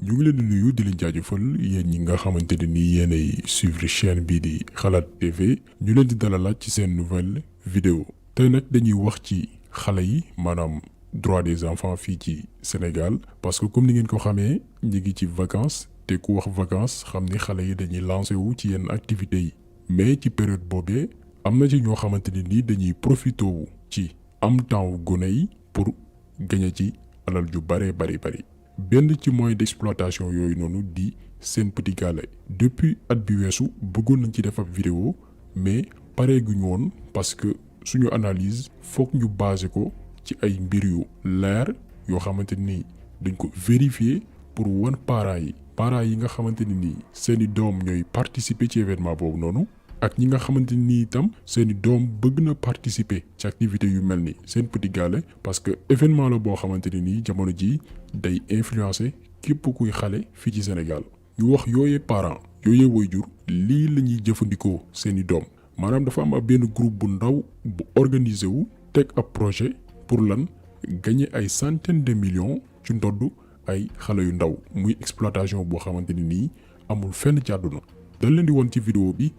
ñu ngi leen di nuyu di leen jaajëfal yéen ñi nga xamante ne ni yéenay suivre chaîne bii di Xalaat TV ñu leen di dalalaat ci seen nouvelle vidéo tey nag dañuy wax ci xale yi maanaam droit des enfants fii ci Sénégal parce que comme ni ngeen ko xamee ñi ngi ci vacances te ku wax vacances xam ni xale yi dañuy lancé wu ci yenn activités yi mais ci période boobee am na ci ñoo xamante ne ni dañuy profité wu ci am temps wu gone yi pour gagner ci alal ju bari. benn ci moyen d'exploitation yooyu noonu di Sen Petit Gallé depuis at bi weesu bëggoon nañ ci def ab vidéo mais pareeguñu woon parce que suñu analyse foog ñu basé ko ci ay mbir yu leer yoo xamante ni dañ ko vérifier pour wan parents yi nga xamante ni seeni doom ñooy participer ci événement boobu noonu ak ñi nga xamante ni itam seeni doom bëgg na participer ci activité yu mel ni Sen Petit Gallé parce que événement la boo xamante ni jamono ji day influencer képp kuy xale fii ci Sénégal ñu wax yooyee parents yooyee waajur lii la ñuy jëfandikoo seeni doom maanaam dafa am benn groupe bu ndaw bu organisé wu teg ab projet pour lan gagner ay centaines de millions ci ndodd ay xale yu ndaw muy exploitation boo xamante ni amul fenn ci àdduna dañ leen di woon ci vidéo bi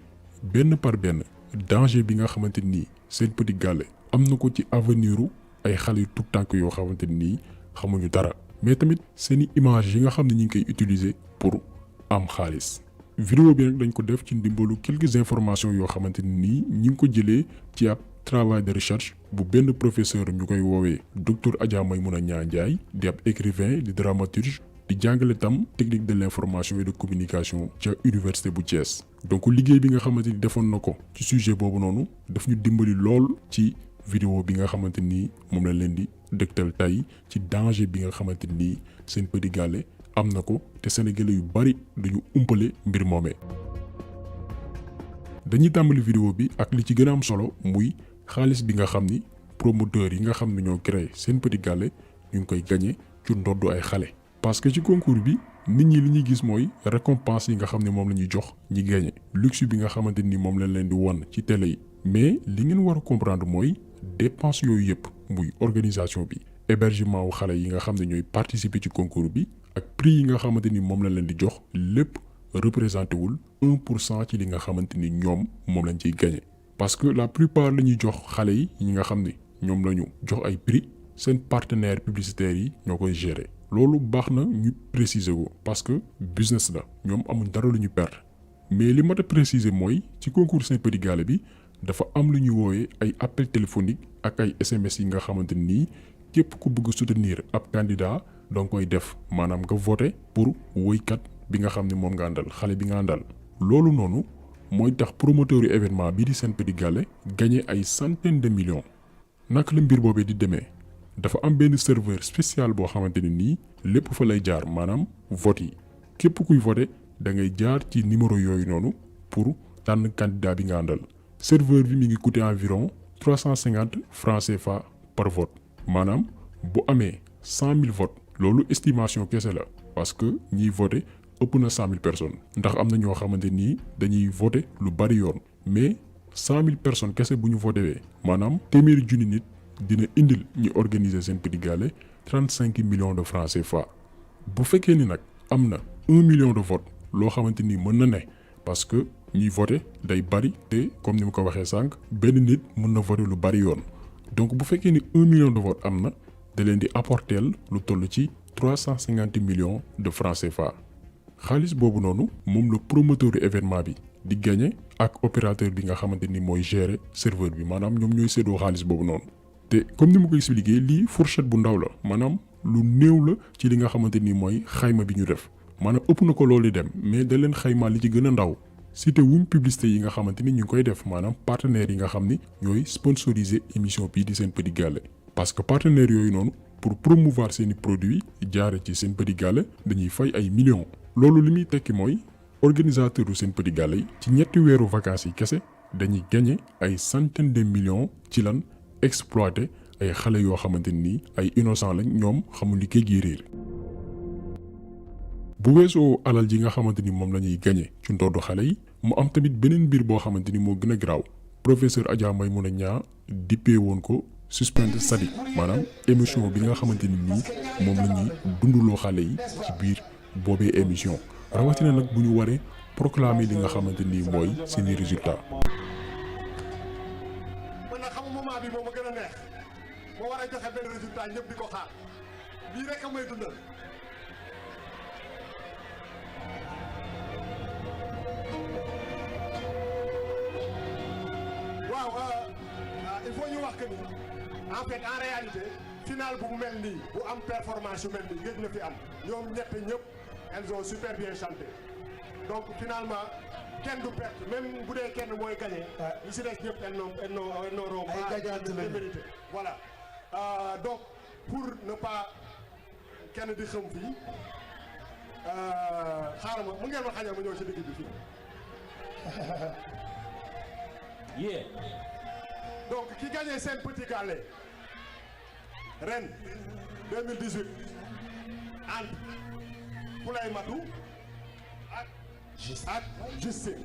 benn par benn danger bi nga xamante ni Sen Petit Gallé am na ko ci aveniru ay xale yu tout tànk yoo xamante ni xamuñu dara mais tamit seeni image yi nga xam ne ñu ngi koy utiliser pour am xaalis. vidéo bi nag dañ ko def ci ndimbalu quelques informations yoo xamante ni ñi ngi ko jëlee ci ab travail de recherche bu benn professeur ñu koy woowee docteur Adja Maymouna Niang Ndiaye di ab écrivain di dramaturge di jàngale tam technique de l'information et de communication ca université bu Thiès. donc liggéey bi nga xamante ni defoon na ko ci sujet boobu noonu daf ñu dimbali lool ci vidéo bi nga xamante ni moom la leen di dëgtal tey ci danger bi nga xamante ni Sen Petit Gallé am na ko te sénégalais yu bari dañu umpale mbir moomee. dañuy tàmbali vidéo bi ak li ci gën a am solo muy xaalis bi nga xam ni promoteurs yi nga xam ne ñoo créé Sen Petit Gallé ñu ngi koy gagné ci ndoddu ay xale. parce que ci concours bi nit ñi li ñuy gis mooy récompense yi nga xam ne moom la ñuy jox ñi gagné luxe bi nga xamante ni moom lañ leen di won ci télé yi mais li ngeen war a comprendre mooy dépense yooyu yëpp muy organisation bi hébergement wu xale yi nga xam ne ñooy participer ci concours bi ak prix yi nga xamante ni moom lañ leen di jox lépp représenté wul 1% ci li nga xamante ni ñoom moom lañ ciy gagné. parce que la plupart la ñuy jox xale yi ñi nga xam ne ñoom la ñu jox ay prix seen partenaires publicitaires yi ñoo koy gérer. loolu baax na ñu préciser ko parce que business la ñoom amuñ dara lu ñu perdre mais li mat a préciser mooy ci concours Sen Petit Gallé bi dafa am lu ñuy wooyee ay appel téléphonique ak ay SMS yi nga xamante ni képp ku bëgg soutenir ab candidat danga koy def maanaam nga voter pour woykat bi nga xam ne moom nga àndal xale bi nga àndal. loolu noonu mooy tax promoteur yu événement bii di Sen Petit Gallé gagné ay centaines de millions. naka la mbir boobee di demee. dafa am benn serveur spécial boo xamante ne nii lépp fa lay jaar maanaam vote yi képp kuy voté da ngay jaar ci numéro yooyu noonu pour tànn candidat bi nga àndal. serveur bi mi ngi coûter environ 350 francs CFA par vote maanaam bu amee 100 000 votes loolu estimation kese la parce que ñiy voté ëpp na 100 000 personnes ndax am na ñoo xamante nii dañuy voté lu bari yoon mais 100 000 personnes kese bu ñu voté wee maanaam téeméeri junni nit. dina indil ñu organiser Sen Petit Gallé 35 millions de francs CFA bu fekkee ni nag am na 1 million de votes loo xamante ni mën na ne parce que ñuy voté day bari te comme ni ma ko waxee sànq benn nit mën na voté lu bari yoon donc bu fekkee ni 1 million de votes am na da leen di apporter lu toll ci 350 millions de francs CFA xaalis boobu noonu moom la promoteur du événement bi di gagné ak opérateur bi nga xamante ni mooy gérer serveur bi maanaam ñoom ñooy séddoo xaalis boobu noonu. te comme ni ma ko expliqué lii fourchette bu ndaw la maanaam lu néew la ci li nga xamante ni mooy xayma bi ñu def maanaam ëpp na ko loolu dem mais da leen xayma li ci gën a ndaw cité wuñ publicité yi nga xamante ni ñu ngi koy def maanaam partenaires yi nga xam ni ñooy sponsoriser émission bii di Sen Petit Gallé. parce que partenaires yooyu noonu pour promouvoir seeni produits jaare ci Sen Petit Gallé dañuy fay ay millions. loolu li muy tekki mooy organisateur du Sen Petit Gallé yi ci ñetti weeru vacances yi kese dañuy gagné ay centaines de millions ci lan. exploité ay xale yoo xamante ni ay innocent lañ ñoom xamul li kay gi réer bu weesoo alal ji nga xamante ni moom la ñuy gagné ci ndoddu xale yi mu am tamit beneen mbir boo xamante ni moo gën a garaaw professeur Adja Maymouna Niang dippee woon ko suspense sadique maanaam émission bi nga xamante ni nii moom la ñuy dunduloo xale yi ci biir boobee émission rawatina nag bu ñu waree proclamer li nga xamante ni mooy seeni résultat. man nag xam nga moment bi moom a gën a neex moo war a joxe benn résultat ñëpp di ko xaar bii rek a may dundal. waaw il faut ñu wax que ni en fait en réalité final bu mel nii bu am performance yu mel nii gëj na fi am ñoom ñett ñëpp elles ont super bien chanté donc finalement kenn du perte même bu dee kenn mooy gagné ñi si des ñëpp elles n'auront pas mérité voilà donc pour ne pas kenn di xam fii xaaral ma mu ngeen ma xañal ma ñëw ci digg bi fii Yeah. donc ki gagné seen petit gallé ren 2018 entre Poulay Matou ak Justine.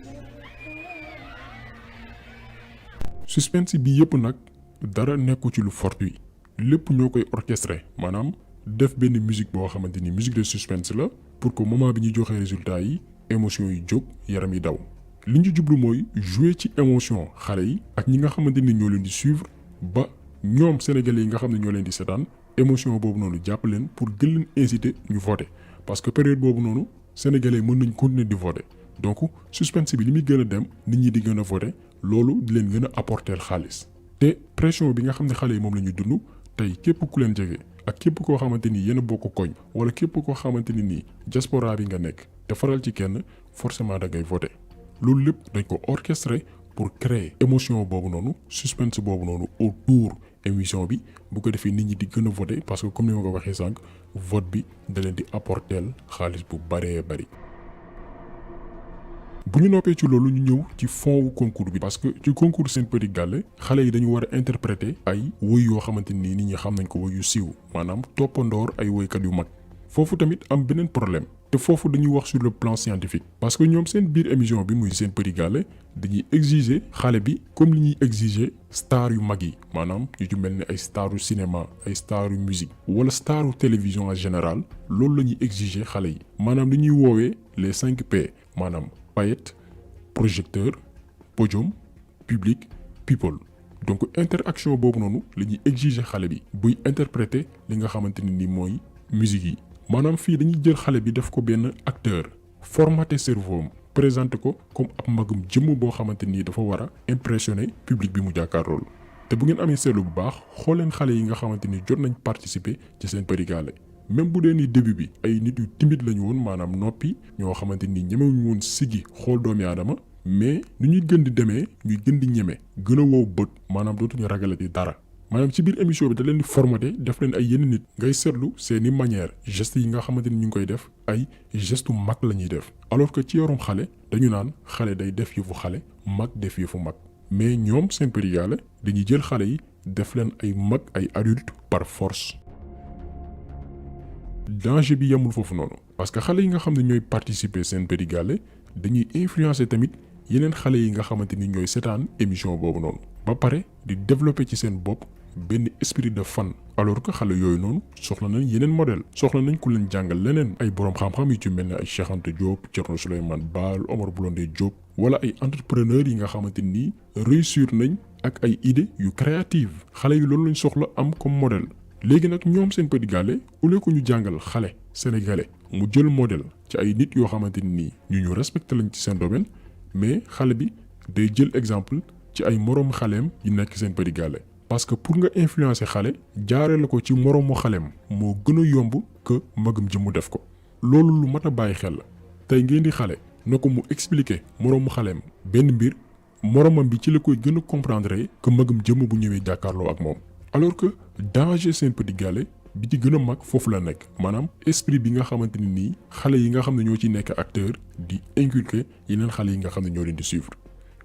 suspense bi yëpp nag dara nekku ci lu fortuit lépp ñoo koy orchestré maanaam def benn musique boo xamante ni musique de suspense la pour que moment bi ñu joxee résultat yi émotion yi jóg yaram yi daw. li ñu jublu mooy jouer ci émotion xale yi ak ñi nga xamante ni ñoo leen di suivre ba ñoom sénégalais yi nga xam ne ñoo leen di seetaan émotion boobu noonu jàpp leen pour gën leen inciter ñu voter parce que période boobu noonu sénégalais mën nañ continuer di voter donc suspense bi li muy gën a dem nit ñi di gën a voter loolu di leen gën a apporter xaalis te pression bi nga xam ne xale yi moom la ñu dund tey képp ku leen jege ak képp koo xamante ni yéen a bokk koñ wala képp koo xamante ni nii diaspora bi nga nekk te faral ci kenn forcément da ngay voter. loolu lépp dañ ko orchestré pour créer émotion boobu noonu suspense boobu noonu autour émission bi bu ko defee nit ñi di gën a voter parce que comme ni ma ko waxee sànq vote bi da leen di apporter xaalis bu bëree bëri. bu ñu noppee ci loolu ñu ñëw ci fond wu concours bi parce que ci concours Sen Petit Gallé xale yi dañu war a interpréter ay woy yoo xamante ni nit ñi xam nañ ko woy yu siiw maanaam toppandoor ay woykat yu mag foofu tamit am beneen problème. te foofu dañuy wax sur le plan scientifique parce que ñoom seen biir émission bi muy Sen Petit Gallé dañuy exiger xale bi comme li ñuy exiger star yu mag yi maanaam ñu ci mel ni ay staru cinéma ay staru musique wala staru télévision en général loolu la ñuy exiger xale yi maanaam li ñuy woowee les 5P maanaam paillettes projecteur podium public people donc interaction boobu noonu la ñuy exiger xale bi buy interpréter li nga xamante ne ni mooy musique yi. maanaam fii dañuy jël xale bi def ko benn acteur formaté cerveau am présenté ko comme ab magum jëmm boo xamante ni dafa war a impressionner public bi mu jàkkaarlool te bu ngeen amee seetlu bu baax xool leen xale yi nga xamante ni jot nañ participer ci Sen Petit Gallé même bu dee ni début bi ay nit yu timide lañu woon maanaam noppi ñoo xamante ni ñemewuñu woon siggi xool doomi aadama mais ni ñuy gën di demee ñuy gën di ñeme gën a wow bët maanaam dootuñu ragalati dara. maanaam ci biir émission bi da leen di formaté def leen ay yenn nit ngay seetlu seeni manière gestes yi nga xamante ni ñu ngi koy def ay gestu mag la ñuy def alors que ci yorum xale dañu naan xale day def yëfu xale mag def yëfu mag mais ñoom Sen Petit Gallé dañuy jël xale yi def leen ay mag ay adulte par force. danger bi yemul foofu noonu parce que xale yi nga xam ne ñooy participer Sen Petit Gallé dañuy influencer tamit yeneen xale yi nga xamante ni ñooy seetaan émission boobu noonu ba pare di développer ci seen bopp benn esprit de fan alors que xale yooyu noonu soxla nañ yeneen modèle soxla nañ ku leen jàngal leneen ay boroom xam-xam yu ci mel ne ay Cheikh Anta Diop Thierno Souleymane Baal Omar Blondin Diop wala ay entrepreneurs yi nga xamante ni réussir nañ ak ay idées yu créative xale yi loolu lañ soxla am comme modèle. léegi nag ñoom Sen Petit Gallé au lieu que ñu jàngal xale sénégalais mu jël modèle ci ay nit yoo xamante ni ñu respecté lañ ci seen domaine mais xale bi day jël exemple ci ay moroomu xaleem yi nekk Sen Petit Gallé parce que pour nga influencer xale jaaree la ko ci moroomu xaleem moo gën a yomb que magam ji mu def ko loolu lu mat a bàyyi xel la tey ngeen di xale na ko mu expliquer moroomu xaleem benn mbir moroomam bi ci la koy gën a comprendre que magam jëmm bu ñëwee jàkkaarloo ak moom alors que danger Sen Petit Gallé bi ci gën a mag foofu la nekk maanaam esprit bi nga xamante ni nii xale yi nga xam ne ñoo ci nekk acteur di inculquer yeneen xale yi nga xam ne ñoo leen di suivre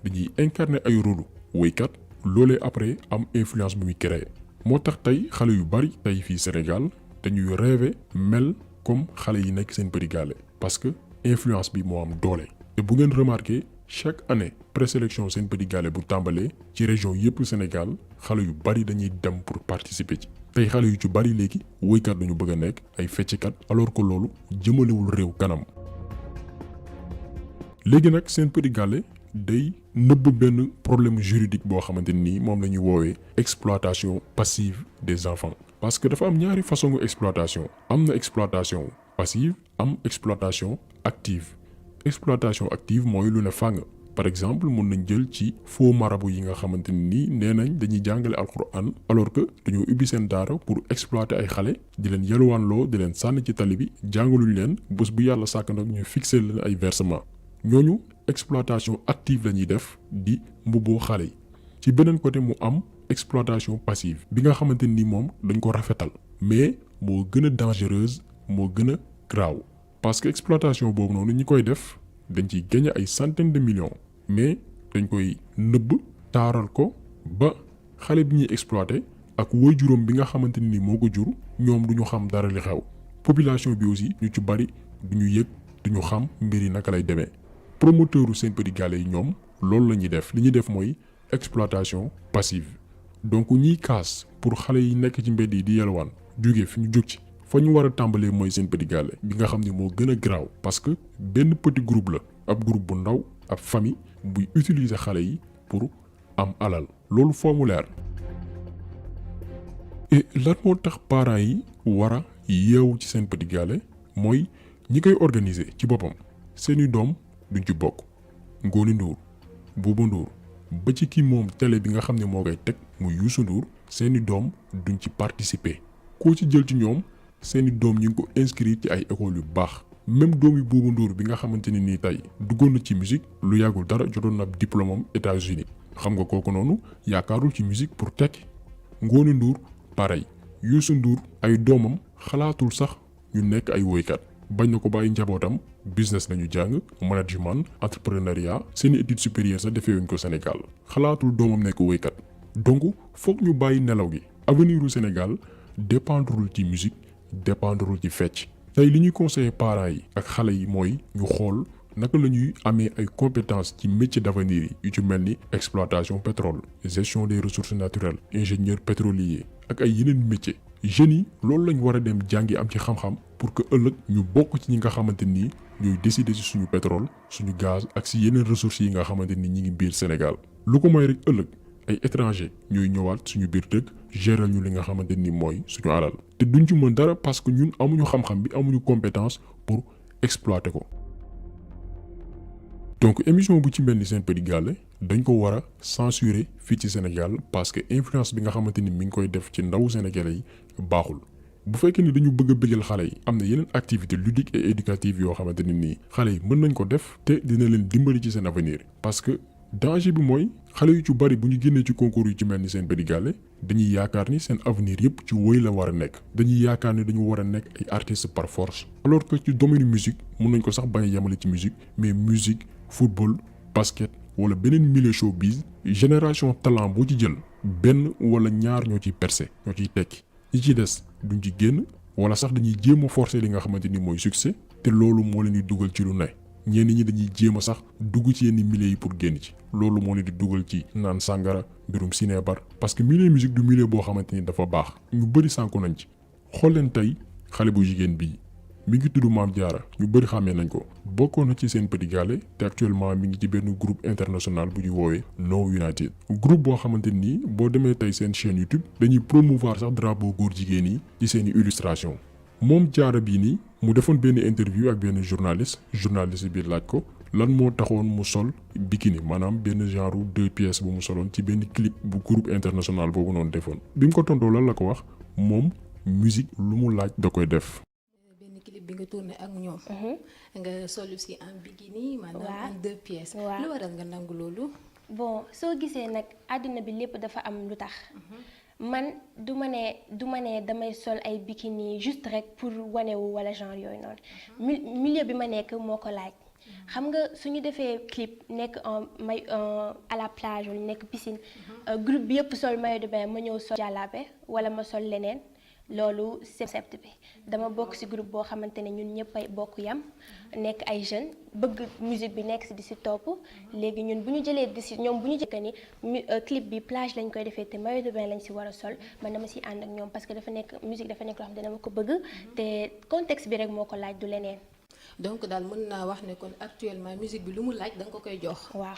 dañuy incarner ay rôle woykat loolee après am influence bu muy créer moo tax tey xale yu bari tey fii Sénégal dañuy rêver mel comme xale yi nekk Sen Petit Gallé parce que influence bi moo am doole te bu ngeen remarqué chaque année présélection Sen Petit Gallé bu tàmbalee ci région yépp Sénégal xale yu bari dañuy dem pour participer ci tey xale yu ci bari léegi woykat dañu bëgg a nekk ay fecckat alors que loolu jëmalewul réew kanam. léegi nag Sen Petit Gallé day nëbb benn problème juridique boo xamante ni moom la ñuy woowee exploitation passive des enfants. parce que dafa am ñaari façon exploitation am na exploitation passive am exploitation active. exploitation active mooy lu ne fàng. par exemple mun nañ jël ci faux marabout yi nga xamante ni nee nañ dañuy jàngale alxuraan alors que dañoo ubbi seen daara pour exploiter ay xale di leen yelwaanloo di leen sànni ci tali bi jàngaluñ leen bés bu yàlla sàkk nag ñu fixer leen ay versement ñooñu exploitation active la ñuy def di mbubboo xale yi. ci beneen côté mu am exploitation passive bi nga xamante ni moom dañ ko rafetal mais moo gën a dangereuse moo gën a graaw parce que exploitation boobu noonu ñi koy def dañ ciy gagner ay centaines de millions mais dañ koy nëbb taaral ko ba xale bi ñuy exploité ak waajuram bi nga xamante ni moo ko jur ñoom du ñu xam dara li xew. population bi aussi ñu ci bari du ñu yëg du ñu xam mbir yi naka lay demee. promoteuru Sen Petit Gallé yi ñoom loolu la ñuy def li ñuy def mooy exploitation passive donc ñiy kaas pour xale yi nekk ci mbedd yi di yelwaan jóge fi ñu jóg ci fa ñu war a tàmbalee mooy Sen Petit Gallé bi nga xam ne moo gën a garaaw parce que benn petit groupe la ab groupe bu ndaw ab famille buy utiliser xale yi pour am alal loolu foo mu leer. et lan moo tax parents yi war a yeewu ci Sen Petit Gallé mooy ñi koy organiser ci boppam seeni doom duñ ci bokk. Ngoni Ndour Bouba Ndour ba ci kii moom télé bi nga xam ne moo koy teg muy Youssou Ndour seeni doom duñ ci participer. koo ci jël ci ñoom seeni doom ñu ngi ko inscrire ci ay écoles yu baax. même doomi Bouba Ndour bi nga xamante ni nii tey duggoon na ci musique lu yàggul dara jotoon na ab diplôme am États-Unis xam nga kooku noonu yaakaarul ci musique pour tekki. Ngoni Ndour pareil Youssou Ndour ay doomam xalaatul sax ñu nekk ay woykat bañ na ko bàyyi njabootam business nañu jàng management entrepreneuriat seeni études supérieures sax defee wuñ ko Sénégal xalaatul doomam nekk woykat donc foog ñu bàyyi nelaw gi avenir u Sénégal dépendrul ci musique dépendrul ci fecc. tey li ñuy conseiller parents yi ak xale yi mooy ñu xool naka la ñuy amee ay compétences ci métier d'avenir yi yu ci mel ni exploitation pétrole gestion des ressources naturelles ingénieur pétrolier ak ay yeneen métiers. jeunes yi loolu lañ war a dem jàngi am ci xam-xam pour que ëllëg ñu bokk ci ñi nga xamante ni ñooy décider ci suñu pétrole suñu gaz ak ci yeneen ressources yi nga xamante ni ñi ngi biir Sénégal. lu ko mooy rek ëllëg ay étrangers ñooy ñëwaat suñu biir dëkk géral ñu li nga xamante ni mooy suñu alal te duñ ci mën dara parce que ñun amuñu xam-xam bi amuñu compétence pour exploiter ko. donc émission bu ci mel ni Sen Petit Gallé dañ ko war a censurer fii ci Sénégal parce que influence bi nga xamante ni mi ngi koy def ci ndawu sénégalais yi baaxul. bu fekkee ni dañu bëgg a bëggal xale yi am na yeneen activité ludique et éducative yoo xamante ni nii xale yi mën nañ ko def te dina leen dimbali ci seen avenir. parce que danger bi mooy xale yu ci bari bu ñu génnee ci concours yu ci mel ni Sen Petit Gallé dañuy yaakaar ni seen avenir yëpp ci woy la war a nekk dañuy yaakaar ni dañu war a nekk ay artistes par force. alors que ci domaine musique mën nañ ko sax bañ a yemale ci musique mais musique football basket wala beneen milieu showbiz génération talent boo ci jël benn wala ñaar ñoo ciy percé ñoo ciy tekki ñi ci des duñ ci génn wala sax dañuy jéem a forcer li nga xamante ni mooy succès te loolu moo leen di dugal ci lu ne. ñenn ñi dañuy jéem a sax dugg ci yenn milieu yi pour génn ci loolu moo leen di dugal ci naan sàngara mbirum cinébar parce que milieu musique du milieu boo xamante ni dafa baax ñu bëri sànku nañ ci. xool leen tey xale bu jigéen bii mi ngi tudd Mame Diarra ñu bëri xàmmee nañ ko bokkoon na ci Sen Petit Gallé te actuellement mi ngi ci benn groupe international bu ñu woowee No United. groupe boo xamante ni boo demee tey seen chaîne YouTube dañuy promouvoir sax drapeau góor jigéen yi ci seen i illustration moom Diarra bii nii mu defoon benn interview ak benn journaliste bi laaj ko lan moo taxoon mu sol bikini maanaam benn genre 2 pièces bu mu soloon ci benn clip bu groupe international boobu noonu defoon bi mu ko tontoo lan la ko wax moom musique lu mu laaj da koy def. benn clip bi nga tourné ak ñoom. nga solu si en bikini maanaam en 2 pièces. lu waral nga nangu loolu. bon soo gisee nag àdduna bi lépp dafa am lu tax. man du ma ne damay sol ay bikini juste rek pour wanewu wala genre yooyu noonu. milieu bi ma nekk moo ko laaj. xam nga suñu defee clip nekk à la plage wala nekk piscine. groupe bi yëpp sol maillot de bain ma ñëw sol jàllaabe wala ma sol leneen loolu concept bi dama bokk ci groupe boo xamante ne ñun ñëpp ay bokk yam nekk ay jeunes bëgg musique bi nekk ci di ci topp léegi ñun bu ñu jëlee ñoom bu ñu jëkka ni clip bi plage lañ koy defee te maillot de bain lañ ci war a sol man dama ci ànd ak ñoom parce que dafa nekk musique dafa nekk loo xam ne dama ko bëgg te contexte bi rek moo ko laaj du leneen. donc daal mën naa wax ne kon actuellement musique bi lu mu laaj da nga ko koy jox. waaw.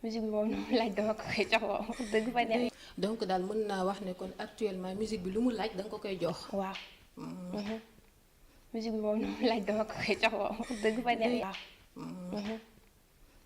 musique bi moom lu mu laaj dama ko koy jox waaw dëgg fa neex. donc daal mën naa wax ne kon actuellement musique bi lu mu laaj da nga ko koy jox. waaw. musique bi moom lu mu laaj dama ko koy jox waaw dëgg fa neex. waaw.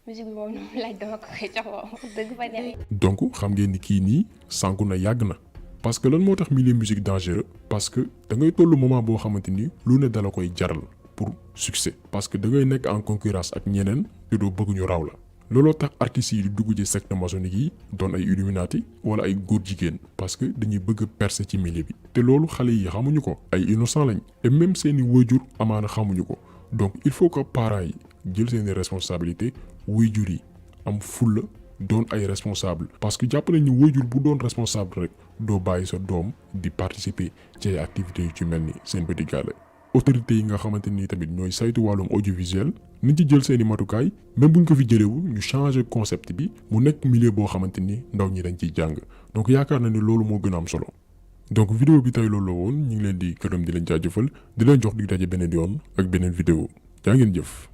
musique bi moom lu mu laaj dama ko koy jox waaw dëgg fa neex. donc xam ngeen ni kii nii sànku na yàgg na parce que lan moo tax milieu musique dangereux parce que da ngay toll moment boo xamante ni lu ne dala koy jaral pour succès parce que da ngay nekk en concurrence ak ñeneen te doo bëgg ñu raw la. looloo tax artistes yi di dugg ci secte maçonnique yi doon ay illuminati wala ay góor jigéen parce que dañuy bëgg a percer ci milieu bi te loolu xale yi xamuñu ko ay innocent lañ et même seeni waajur amaana xamuñu ko donc il faut que parents yi jël seeni responsabilité waajur yi am fulla doon ay responsable parce que jàpp nañ ni waajur bu doon responsable rek doo bàyyi sa doom di participer ci ay activités yu ci mel ni Sen Petit Gallé. autorités yi nga xamante ni tamit ñooy saytu wàllum audiovisuel nañ ci jël seeni matukaay même buñ ko fi jëlewu ñu changer concept bi mu nekk milieu boo xamante ni ndaw ñi dañ ciy jàng donc yaakaar na ni loolu moo gën a am solo. donc vidéo bi tey loolu la woon ñu ngi leen di gërëm di leen jaajëfal di leen jox dig daje beneen yoon ak beneen vidéo jaa ngeen jëf.